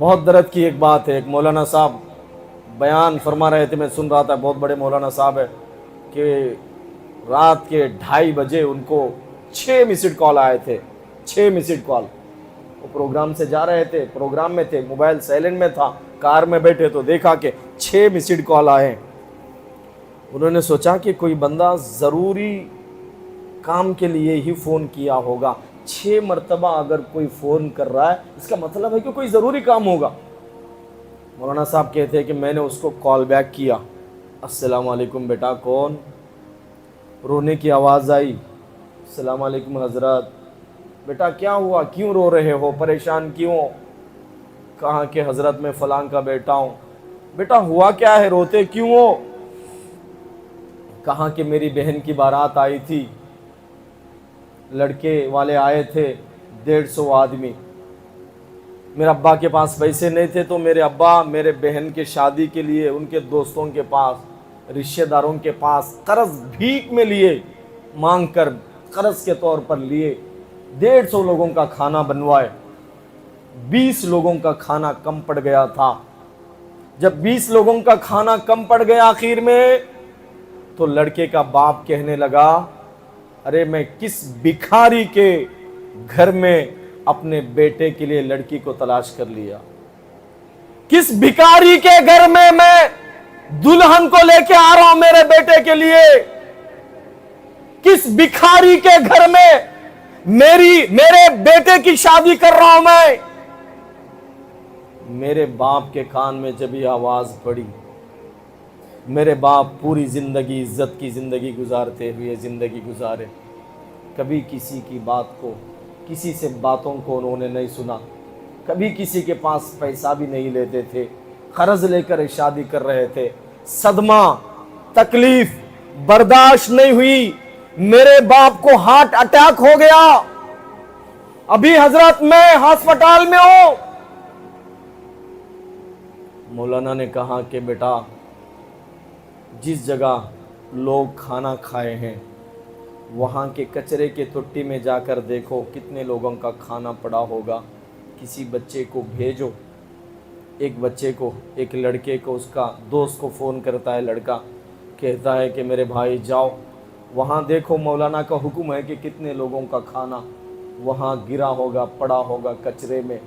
بہت درد کی ایک بات ہے، ایک مولانا صاحب بیان فرما رہے تھے، میں سن رہا تھا، بہت بڑے مولانا صاحب ہے کہ رات کے 2:30 بجے ان کو 6 مسڈ کال آئے تھے، 6 مسڈ کال۔ وہ پروگرام سے جا رہے تھے، پروگرام میں تھے، موبائل سائلنٹ میں تھا، کار میں بیٹھے تو دیکھا کہ 6 مسڈ کال آئے۔ انہوں نے سوچا کہ کوئی بندہ ضروری کام کے لیے ہی فون کیا ہوگا، 6 مرتبہ اگر کوئی فون کر رہا ہے اس کا مطلب ہے کہ کوئی ضروری کام ہوگا۔ مولانا صاحب کہتے ہیں کہ میں نے اس کو کال بیک کیا، السلام علیکم بیٹا، کون؟ رونے کی آواز آئی، السلام علیکم حضرت۔ بیٹا کیا ہوا، کیوں رو رہے ہو، پریشان کیوں ہو؟ کہا کہ حضرت میں فلاں کا بیٹا ہوں۔ بیٹا ہوا کیا ہے، روتے کیوں ہو؟ کہا کہ میری بہن کی بارات آئی تھی، لڑکے والے آئے تھے 150 آدمی، میرے ابا کے پاس پیسے نہیں تھے تو میرے ابا میرے بہن کے شادی کے لیے ان کے دوستوں کے پاس، رشتہ داروں کے پاس قرض بھیک میں لیے، مانگ کر قرض کے طور پر لیے، 150 لوگوں کا کھانا بنوائے، 20 لوگوں کا کھانا کم پڑ گیا تھا۔ جب 20 لوگوں کا کھانا کم پڑ گیا آخر میں، تو لڑکے کا باپ کہنے لگا، ارے میں کس بھکاری کے گھر میں اپنے بیٹے کے لیے لڑکی کو تلاش کر لیا، کس بھکاری کے گھر میں دلہن کو لے کے آ رہا ہوں میرے بیٹے کے لیے، کس بھکاری کے گھر میں میرے بیٹے کی شادی کر رہا ہوں میں۔ میرے باپ کے کان میں جب یہ آواز پڑی، میرے باپ پوری زندگی عزت کی زندگی گزارتے ہوئے زندگی گزارے، کبھی کسی کی بات کو، کسی سے باتوں کو انہوں نے نہیں سنا، کبھی کسی کے پاس پیسہ بھی نہیں لیتے تھے، قرض لے کر شادی کر رہے تھے۔ صدمہ، تکلیف برداشت نہیں ہوئی، میرے باپ کو ہارٹ اٹیک ہو گیا، ابھی حضرت میں ہسپتال میں ہوں۔ مولانا نے کہا کہ بیٹا جس جگہ لوگ کھانا کھائے ہیں وہاں کے کچرے کے ٹٹی میں جا کر دیکھو کتنے لوگوں کا کھانا پڑا ہوگا، کسی بچے کو بھیجو۔ ایک بچے کو، ایک لڑکے کو، اس کا دوست کو فون کرتا ہے لڑکا، کہتا ہے کہ میرے بھائی جاؤ وہاں دیکھو، مولانا کا حکم ہے کہ کتنے لوگوں کا کھانا وہاں گرا ہوگا، پڑا ہوگا کچرے میں۔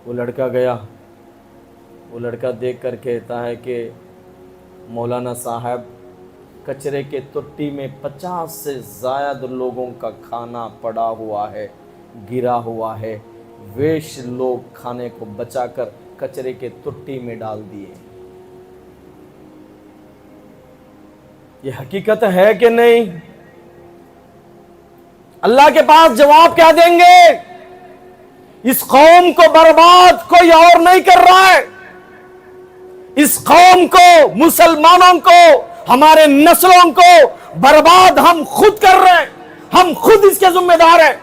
وہ لڑکا گیا، وہ لڑکا دیکھ کر کہتا ہے کہ مولانا صاحب کچرے کے ٹٹی میں 50 سے زائد لوگوں کا کھانا پڑا ہوا ہے، گرا ہوا ہے، ویش لوگ کھانے کو بچا کر کچرے کے ٹٹی میں ڈال دیے۔ یہ حقیقت ہے کہ نہیں؟ اللہ کے پاس جواب کیا دیں گے؟ اس قوم کو برباد کوئی اور نہیں کر رہا ہے، اس قوم کو، مسلمانوں کو، ہمارے نسلوں کو برباد ہم خود کر رہے ہیں، ہم خود اس کے ذمہ دار ہیں۔